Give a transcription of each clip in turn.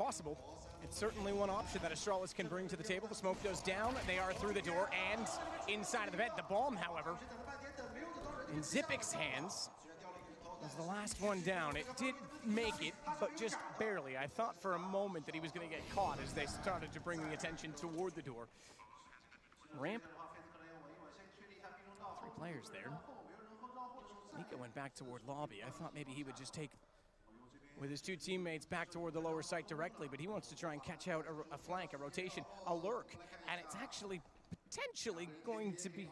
possible. It's certainly one option that Astrali can bring to the table. The smoke goes down, they are through the door and inside of the vent. The bomb, however, in Zipic's hands was the last one down. It did make it, but just barely. I thought for a moment that he was going to get caught as they started to bring the attention toward the door. Ramp. 3 players there. Nico went back toward lobby. I thought maybe he would just take with his 2 teammates back toward the lower site directly, but he wants to try and catch out a flank, a rotation, a lurk, and it's actually potentially going to be,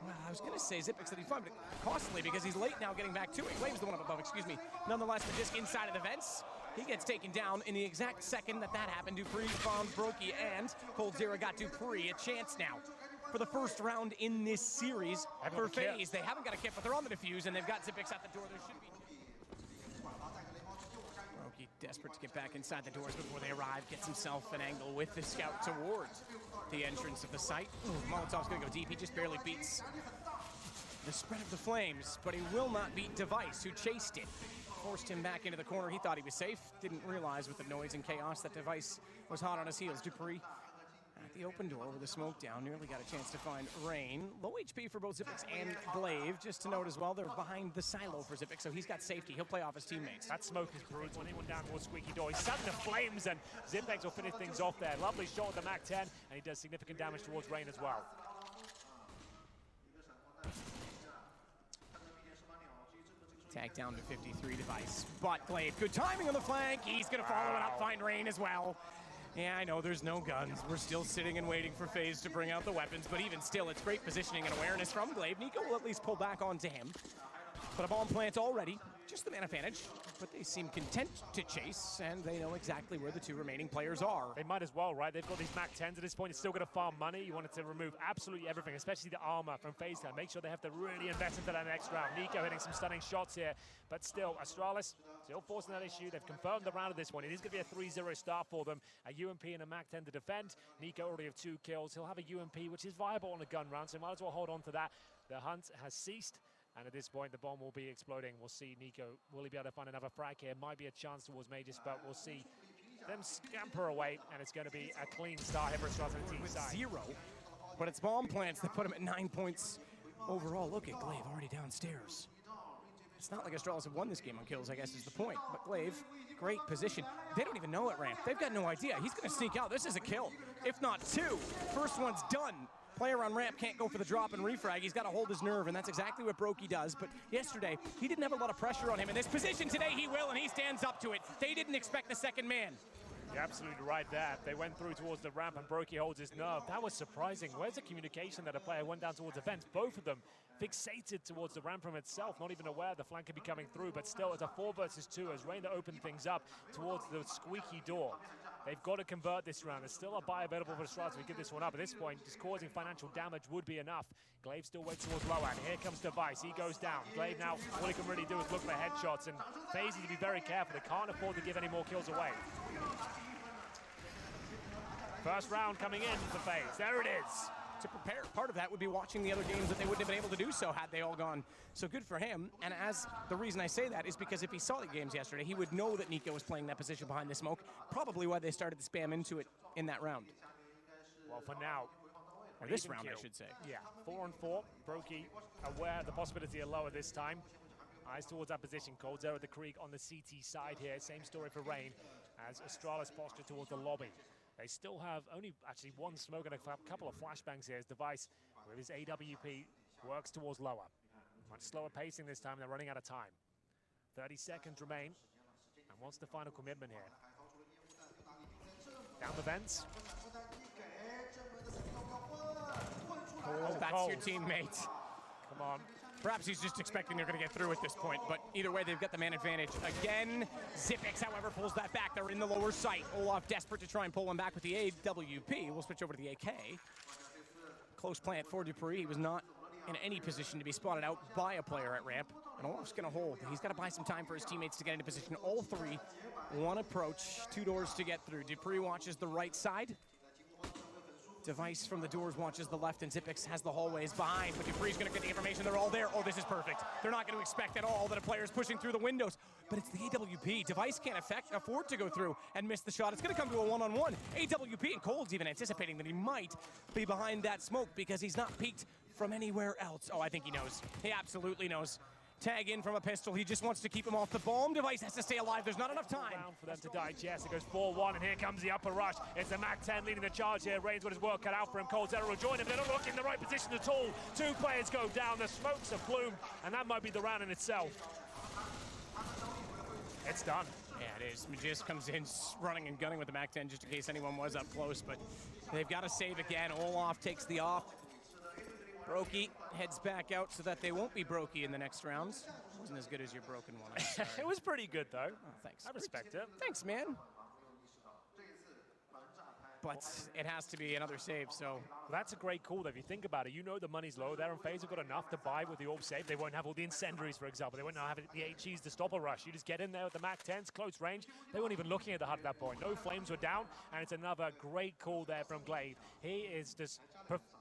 well, I was going to say Zipic's that he found, but costly because he's late now getting back to it. Glave's the one up above, excuse me. Nonetheless, the disc inside of the vents, he gets taken down in the exact second that happened. Dupree found Brokey, and Coldzera got Dupree a chance now for the first round in this series for Faze. They haven't got a kit, but they're on the defuse, and they've got Zipic's at the door. There should be. Brokey desperate to get back inside the doors before they arrive, gets himself an angle with the scout towards the entrance of the site. Ooh, Molotov's gonna go deep. He just barely beats the spread of the flames, but he will not beat Device, who chased it. Forced him back into the corner. He thought he was safe. Didn't realize with the noise and chaos that Device was hot on his heels. Dupree at the open door with the smoke down, nearly got a chance to find Rain. Low HP for both Zipix and Glaive. Just to note as well, they're behind the silo for Zipix, so he's got safety. He'll play off his teammates. That smoke is brutal. Anyone down towards Squeaky Door. He's setting the flames, and Zipix will finish things off there. Lovely shot with the MAP2, and he does significant damage towards Rain as well. Tag down to 53 Device, but Glaive, good timing on the flank. He's gonna follow it up, find Rain as well. Yeah, I know there's no guns. We're still sitting and waiting for Faze to bring out the weapons, but even still, it's great positioning and awareness from Glaive. Nico will at least pull back onto him. But a bomb plant already, just the man advantage, but they seem content to chase, and they know exactly where the 2 remaining players are. They might as well, right? They've got these MAC-10s at this point. It's still going to farm money. You wanted to remove absolutely everything, especially the armor from Faze. Make sure they have to really invest into that next round. Nico hitting some stunning shots here, but still, Astralis still forcing that issue. They've confirmed the round of this one. It is going to be a 3-0 start for them. A UMP and a MAC-10 to defend. Nico already have 2 kills. He'll have a UMP, which is viable on a gun round, so might as well hold on to that. The hunt has ceased. And at this point, the bomb will be exploding. We'll see Nico. Will he be able to find another frag here? Might be a chance towards Magis, but we'll see them scamper away. And it's going to be a clean start here for Astrali on the team side. 0, but it's bomb plants that put him at 9 points overall. Look at Glaive already downstairs. It's not like Astralis have won this game on kills, I guess is the point. But Glaive, great position. They don't even know it, Ramp. They've got no idea. He's going to sneak out. This is a kill, if not 2. First one's done. Player on ramp can't go for the drop and refrag. He's got to hold his nerve, and that's exactly what Brokey does. But yesterday, he didn't have a lot of pressure on him. In this position today, he will, and he stands up to it. They didn't expect the second man. You're absolutely right there. They went through towards the ramp, and Brokey holds his nerve. That was surprising. Where's the communication that a player went down towards the fence? Both of them fixated towards the ramp from itself, not even aware the flank could be coming through, but still it's a 4 versus 2 as Rain to open things up towards the squeaky door. They've got to convert this round. There's still a buy available for Astrali to give this one up. At this point, just causing financial damage would be enough. Glaive still waits towards lower, and here comes Device. He goes down. Glaive now, all he can really do is look for headshots, and Faze needs to be very careful. They can't afford to give any more kills away. First round coming in for Faze. There it is. To prepare, part of that would be watching the other games that they wouldn't have been able to do so had they all gone. So good for him. And as the reason I say that is because if he saw the games yesterday, he would know that Nico was playing that position behind the smoke. Probably why they started to spam into it in that round. Well, for now, or this round, I should say. Yeah, 4-on-4. Brokey aware of the possibility of lower this time. Eyes towards that position. Coldzera the Krieg on the CT side here. Same story for Rain as Astralis posture towards the lobby. They still have only actually 1 smoke and a couple of flashbangs here as Device with his AWP works towards lower. Much slower pacing this time. They're running out of time. 30 seconds remain, and wants the final commitment here. Down the vents. Oh, that's your teammate. Come on. Perhaps he's just expecting they're going to get through at this point, but either way, they've got the man advantage. Again, Zipix, however, pulls that back. They're in the lower site. Olaf desperate to try and pull him back with the AWP. We'll switch over to the AK. Close plant for Dupree. He was not in any position to be spotted out by a player at ramp. And Olaf's going to hold. He's got to buy some time for his teammates to get into position. All 3, 1 approach, 2 doors to get through. Dupree watches the right side. Device from the doors watches the left, and Xyp9x has the hallways behind, but Dupree's gonna get the information. They're all there. Oh, this is perfect. They're not gonna expect at all that a player's pushing through the windows, but it's the AWP. Device can't afford to go through and miss the shot. It's gonna come to a one-on-one. AWP, and Cold's even anticipating that he might be behind that smoke because he's not peeked from anywhere else. Oh, I think he knows. He absolutely knows. Tag in from a pistol. He just wants to keep him off the bomb. Device has to stay alive. There's not enough time For them to digest. It goes 4-1, and here comes the upper rush. It's the MAP2 leading the charge here. Reigns got his work cut out for him. Coldzera will join him. They're not looking in the right position at all. Two players go down. The smokes have plumed, and that might be the round in itself. It's done. Yeah, it is. Magis comes in running and gunning with the MAC-10 just in case anyone was up close, but they've got to save again. Olaf takes the off. Brokey heads back out so that they won't be Brokey in the next rounds. Wasn't as good as your broken one, I'm sorry. It was pretty good, though. Oh, thanks. I respect it. Thanks, man. But it has to be another save, so. Well, that's a great call, though. If you think about it, you know the money's low there, and Faze have got enough to buy with the orb save. They won't have all the incendiaries, for example. They won't have the HEs to stop a rush. You just get in there with the MAC-10s, close range. They weren't even looking at the HUD at that point. No flames were down, and it's another great call there from Glaive. He is just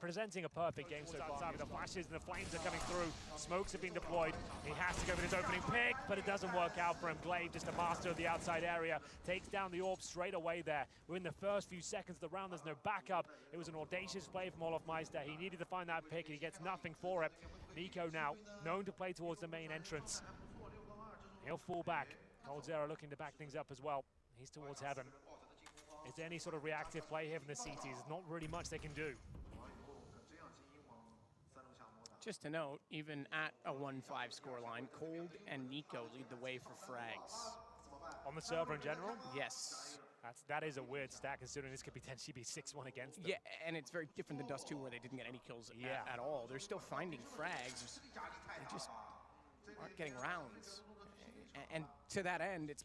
presenting a perfect game so far. The flashes and the flames are coming through. Smokes have been deployed. He has to go with his opening pick, but it doesn't work out for him. Glaive, just a master of the outside area, takes down the orb straight away there. We're in the first few seconds of the round. There's no backup. It was an audacious play from Olofmeister. He needed to find that pick, and he gets nothing for it. Nico now, known to play towards the main entrance. He'll fall back. Coldzera looking to back things up as well. He's towards heaven. Is there any sort of reactive play here from the CTs? There's not really much they can do. Just to note, even at a 1-5 scoreline, Cold and Nico lead the way for frags. On the server in general? Yes. That is a weird stat, considering this could potentially be 6-1 against them. Yeah, and it's very different than Dust 2, where they didn't get any kills at all. They're still finding frags. They just aren't getting rounds. And to that end, it's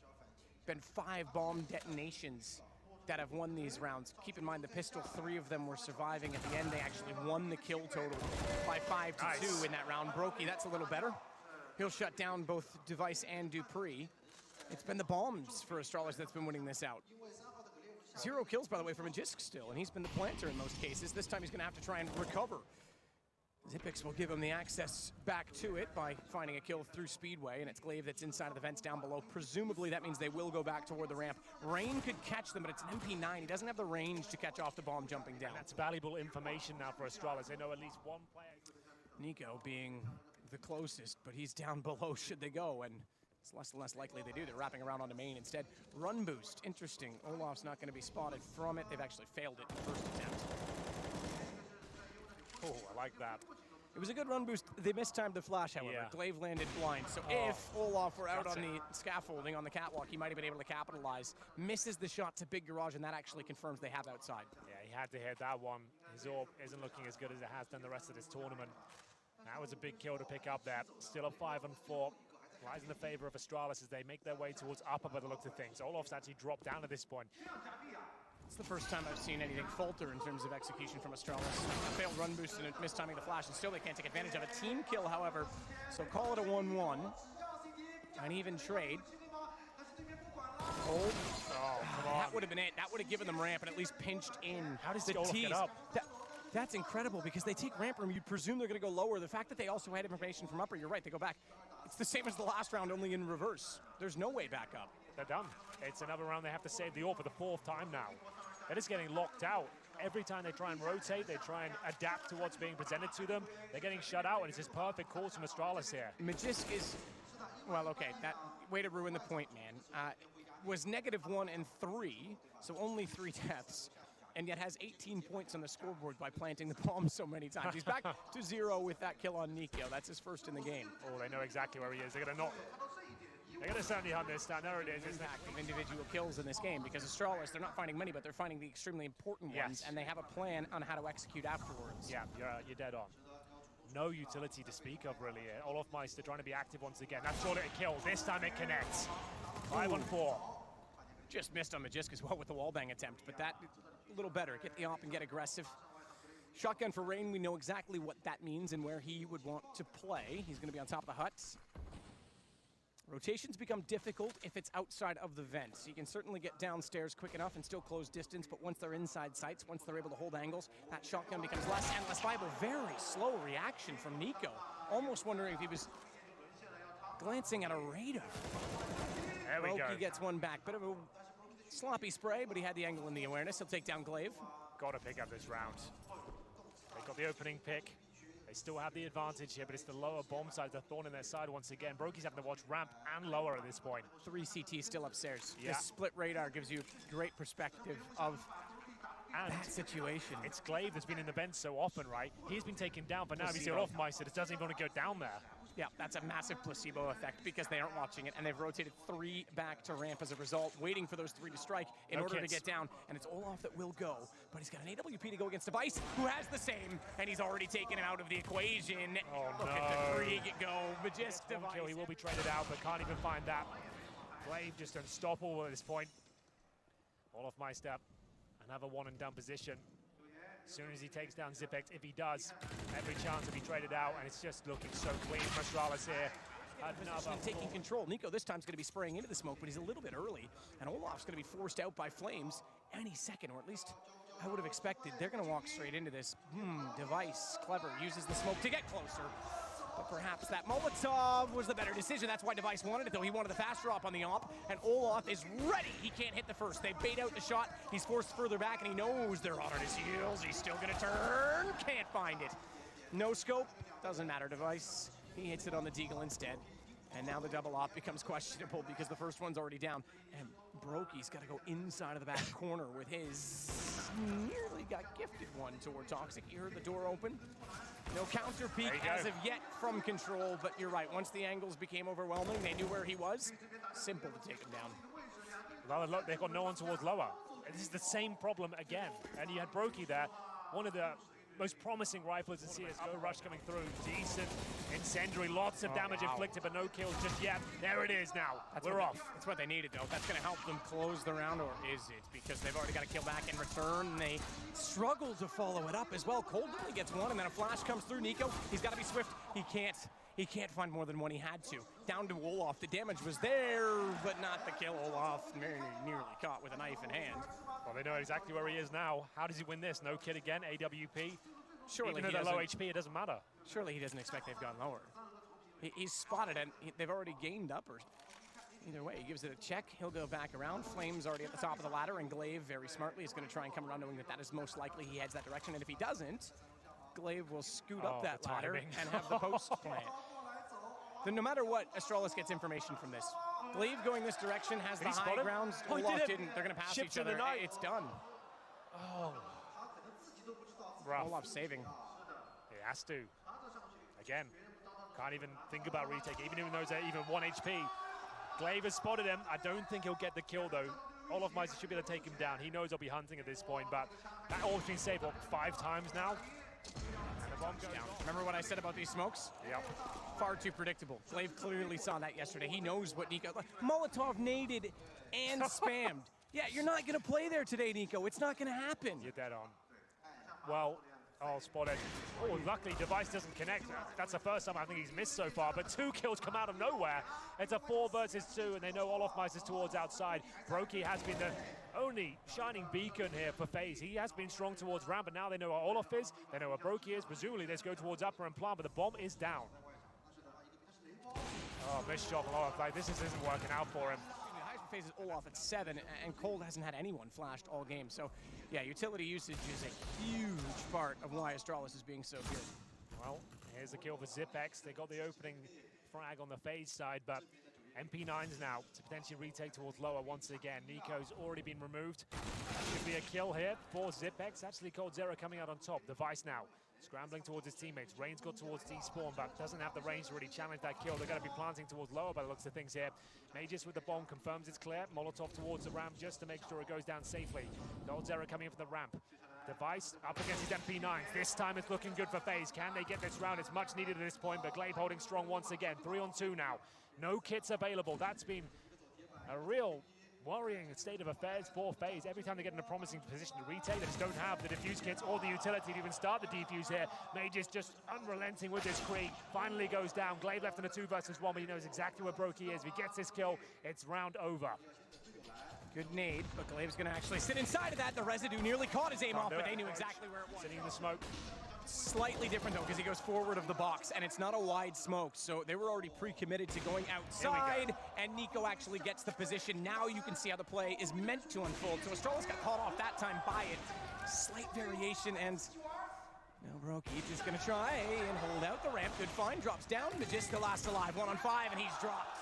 been 5 bomb detonations that have won these rounds. Keep in mind, the pistol, 3 of them were surviving. At the end, they actually won the kill total by 5-2 in that round. Brokey, that's a little better. He'll shut down both Device and Dupree. It's been the bombs for Astralis that's been winning this out. 0 kills, by the way, from Magisk still, and he's been the planter in most cases. This time he's gonna have to try and recover. Xyp9x will give him the access back to it by finding a kill through Speedway, and it's Glaive that's inside of the vents down below. Presumably that means they will go back toward the ramp. Rain could catch them, but it's an MP9. He doesn't have the range to catch off the bomb jumping down. And that's valuable information now for Astralis. They know at least one player. Nico being the closest, but he's down below should they go, and it's less and less likely they do. They're wrapping around onto main instead. Run boost, interesting. Olaf's not gonna be spotted from it. They've actually failed it in the first attempt. Oh, I like that. It was a good run boost. They mistimed the flash, however. Yeah. Glaive landed blind. So if Olaf were out on the scaffolding on the catwalk, he might have been able to capitalize. Misses the shot to Big Garage, and that actually confirms they have outside. Yeah, he had to hit that one. His orb isn't looking as good as it has done the rest of this tournament. That was a big kill to pick up there. Still a 5-4. Lies in the favor of Astralis as they make their way towards upper by the looks of things. Olaf's actually dropped down at this point. It's the first time I've seen anything falter in terms of execution from Astralis. A failed run boost and mistiming the flash, and still they can't take advantage of a team kill, however. So call it a 1-1. An even trade. Cold. Oh, come on. That would have been it. That would have given them ramp and at least pinched in. How does the Olaf tease get up? That's incredible because they take ramp room. You'd presume they're going to go lower. The fact that they also had information from upper, you're right, they go back. It's the same as the last round, only in reverse. There's no way back up. They're done. It's another round they have to save the orb for the 4th time now. They're just getting locked out. Every time they try and rotate, they try and adapt to what's being presented to them. They're getting shut out, and it's just perfect calls from Astralis here. Magisk is, well, okay, that way to ruin the point, man. Was -1 and 3, so only 3 deaths, and yet has 18 points on the scoreboard by planting the bomb so many times. He's back to 0 with that kill on Nico. That's his first in the game. Oh, they know exactly where he is. They're going to knock. They're going to certainly hunt this time. There it is. Impact of individual kills in this game, because Astralis, they're not finding many, but they're finding the extremely important ones, and they have a plan on how to execute afterwards. Yeah, you're dead on. No utility to speak of, really. Olofmeister trying to be active once again. That's all it kill. This time it connects. 5-on-4. Just missed on Magisk as well with the wallbang attempt, but that a little better. Get the op and get aggressive. Shotgun for Rain, we know exactly what that means and where he would want to play. He's going to be on top of the huts. Rotations become difficult if it's outside of the vents. You can certainly get downstairs quick enough and still close distance, but once they're inside sights, once they're able to hold angles, that shotgun becomes less and less viable. Very slow reaction from Nico. Almost wondering if he was glancing at a radar. There we go. He gets one back. Bit of a sloppy spray, but he had the angle and the awareness. He'll take down Glaive. Got to pick up this round. They got the opening pick. They still have the advantage here, but it's the lower bomb side, the thorn in their side once again. Brokey's having to watch ramp and lower at this point. 3 CT still upstairs. Yeah. This split radar gives you great perspective of that situation. It's Glaive that's been in the vents so often, right? He's been taken down, but now if he's got off Meister, it doesn't even want to go down there. Yeah, that's a massive placebo effect because they aren't watching it, and they've rotated 3 back to ramp as a result, waiting for those 3 to strike in order to get down, and it's Olaf that will go, but he's got an AWP to go against Device, who has the same, and he's already taken him out of the equation. Oh, Look no. at the 3 go, Magist Device. Kill, he will be traded out, but can't even find that. Glaive just unstoppable at this point. Olaf Meister, another one and done position. As soon as he takes down Zipex, if he does, every chance to be traded out, and it's just looking so clean for Astralis here. Another taking control. Nico this time's going to be spraying into the smoke, but he's a little bit early, and Olaf's going to be forced out by Flames any second, or at least I would have expected. They're going to walk straight into this. Device, clever, uses the smoke to get closer. But perhaps that Molotov was the better decision. That's why Device wanted it, though. He wanted the fast drop on the op, and Olaf is ready. He can't hit the first. They bait out the shot. He's forced further back, and he knows they're on his heels. He's still going to turn. Can't find it. No scope. Doesn't matter. Device. He hits it on the Deagle instead. And now the double op becomes questionable because the first one's already down. And Brokey's got to go inside of the back corner with his nearly got gifted one toward Toxic. You heard the door open. No counter peek as of yet from Control, but you're right. Once the angles became overwhelming, they knew where he was. Simple to take him down. Well, look, they've got no one towards lower. This is the same problem again. And you had Brokey there, one of the most promising riflers in CSGO. Rush coming through, decent incendiary, lots of damage inflicted, but no kills just yet. There it is now. We're off. That's what they needed, though. That's going to help them close the round, or is it? Because they've already got a kill back in return, and they struggle to follow it up as well. Cold only gets one, and then a flash comes through. Nico, he's got to be swift. He can't find more than one. He had to. Down to Olaf. The damage was there, but not the kill. Olaf nearly caught with a knife in hand. Well, they know exactly where he is now. How does he win this? No kid again, AWP. Surely even though they're low HP, it doesn't matter. Surely he doesn't expect they've gone lower. He's spotted, and they've already gained up. Or either way, he gives it a check. He'll go back around. Flames already at the top of the ladder, and Glaive very smartly is going to try and come around, knowing that that is most likely he heads that direction. And if he doesn't, Glaive will scoot up that ladder and have the post plant. Then no matter what, Astralis gets information from this. Glaive going this direction has the high grounds. Olaf didn't. They're going to pass each other. It's done. Oh. Rough. Olaf saving. He has to. Again, can't even think about retake, even though he's at even 1 HP. Glaive has spotted him. I don't think he'll get the kill, though. Olaf Meister should be able to take him down. He knows he'll be hunting at this point, but that all's been saved, what, 5 times now? And the bomb goes down. Remember what I said about these smokes? Yep. Far too predictable. Glaive clearly saw that yesterday. He knows what Nico... Molotov naded and spammed. Yeah, you're not going to play there today, Nico. It's not going to happen. You're dead on. Well, spotted. Oh, luckily Device doesn't connect. That's the first time I think he's missed so far, but 2 kills come out of nowhere. It's a 4 versus 2, and they know Olaf Meister's towards outside. Brokey has been the only shining beacon here for Faze. He has been strong towards ramp, but now they know where Olaf is, they know where Brokey is. Presumably, let's go towards upper and plant, but the bomb is down. Oh, missed shot from Olaf. Like, this isn't working out for him. Faze is Olaf at 7, and Cold hasn't had anyone flashed all game. So, yeah, utility usage is a huge part of why Astralis is being so good. Well, here's the kill for Zipex. They got the opening frag on the Faze side, but MP9s now to potentially retake towards lower once again. Nico's already been removed. That should be a kill here for Zipex. Actually, Coldzera coming out on top. Device now scrambling towards his teammates. Rain's got towards T-spawn, but doesn't have the range to really challenge that kill. They're going to be planting towards lower by the looks of things here. Magis with the bomb confirms it's clear. Molotov towards the ramp just to make sure it goes down safely. Coldzera coming in from the ramp. Device up against his MP9s. This time it's looking good for Faze. Can they get this round? It's much needed at this point, but Glaive holding strong once again. 3 on 2 now. No kits available. That's been a real worrying state of affairs for Faze. Every time they get in a promising position to retake, they just don't have the defuse kits or the utility to even start the defuse here. Mage is just unrelenting with this Kree. Finally goes down. Glaive left in a 2 versus 1, but he knows exactly where Brokey is. If he gets this kill, it's round over. Good nade, but Glaive's gonna actually sit inside of that. The residue nearly caught his aim off, but they knew exactly where it was. Sitting in the smoke. Slightly different though, because he goes forward of the box, and it's not a wide smoke, so they were already pre-committed to going outside, and Nico actually gets the position. Now you can see how the play is meant to unfold. So Astrali's got caught off that time by it. Slight variation, and now Brokey just gonna try and hold out the ramp. Good find, drops down. Magis still last alive, 1 on 5, and he's dropped.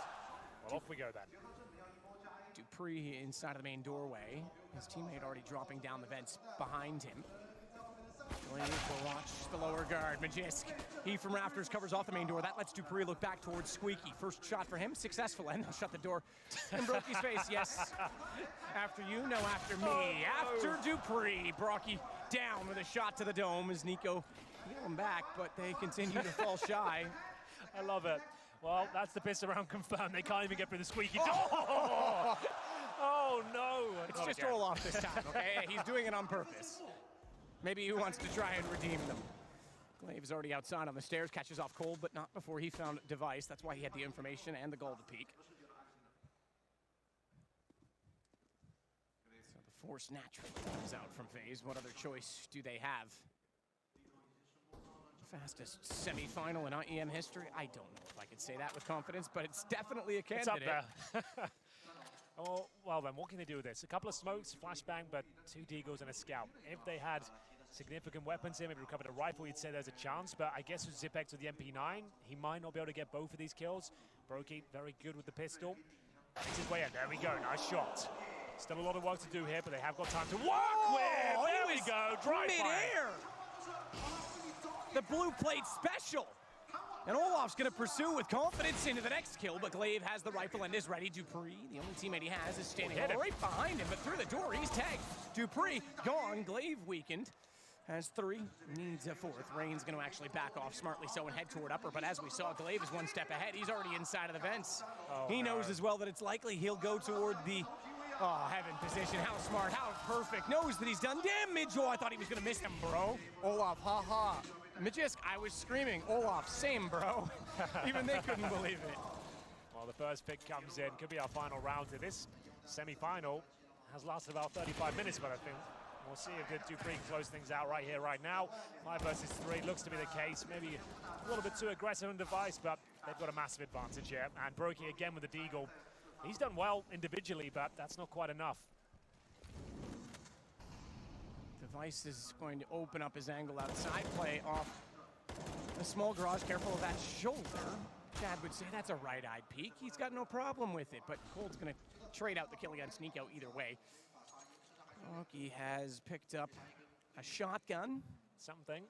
Well, off we go then. Dupree inside of the main doorway. His teammate already dropping down the vents behind him. Glaive will watch the lower guard. Magisk, he from rafters covers off the main door. That lets Dupree look back towards Squeaky. First shot for him, successful, and they'll shut the door in Brokey's face. Yes, after you, no after me. After Dupree, Brokey down with a shot to the dome as Nico heal him back, but they continue to fall shy. I love it. Well, that's the piss around confirmed. They can't even get through the squeaky door. Oh, no. It's just roll off this time, okay? He's doing it on purpose. Maybe he wants to try and redeem them. Glaive is already outside on the stairs, catches off Cold, but not before he found Device. That's why he had the information and the goal to peek. So the force naturally comes out from Faze. What other choice do they have? Fastest semi-final in IEM history? I don't know if I could say that with confidence, but it's definitely a candidate. It's up there. Oh, well then, what can they do with this? A couple of smokes, flashbang, but 2 deagles and a scout. If they had significant weapons here, maybe recovered a rifle, you'd say there's a chance, but I guess with Zipex with the MP9, he might not be able to get both of these kills. Brokey, very good with the pistol. Makes his way in. There we go, nice shot. Still a lot of work to do here, but they have got time to work with. There we go, dry mid-air. The blue plate special. And Olaf's gonna pursue with confidence into the next kill, but Glaive has the rifle and is ready. Dupree, the only teammate he has, is standing right behind him, but through the door, he's tagged. Dupree, gone, Glaive weakened. Has 3, needs a 4th. Rain's gonna actually back off smartly so and head toward upper, but as we saw, Glaive is 1 step ahead. He's already inside of the vents. He knows as well that it's likely he'll go toward the heaven position. How smart, how perfect. Knows that he's done damage. Oh, I thought he was gonna miss him, bro. Olaf, haha. Magisk, I was screaming, Olaf, same, bro. Even they couldn't believe it. Well, the first pick comes in. Could be our final round to this semi-final. Has lasted about 35 minutes, but I think we'll see if Dupree can close things out right here, right now. 5 versus 3 looks to be the case. Maybe a little bit too aggressive on Device, but they've got a massive advantage here. And Brokey again with the deagle. He's done well individually, but that's not quite enough. Device is going to open up his angle outside, play off the small garage. Careful of that shoulder. Chad would say that's a right-eyed peek. He's got no problem with it, but Cold's going to trade out the kill against Nico either way. Brokey has picked up a shotgun. Something.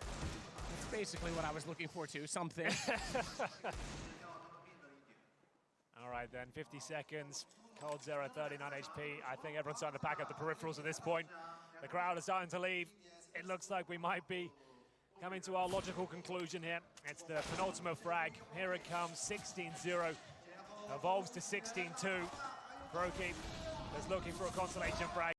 That's basically what I was looking for too, something. All right then, 50 seconds. Coldzera, 39 HP. I think everyone's starting to pack up the peripherals at this point. The crowd is starting to leave. It looks like we might be coming to our logical conclusion here. It's the penultimate frag. Here it comes, 16-0. Evolves to 16-2. Brokey is looking for a consolation frag.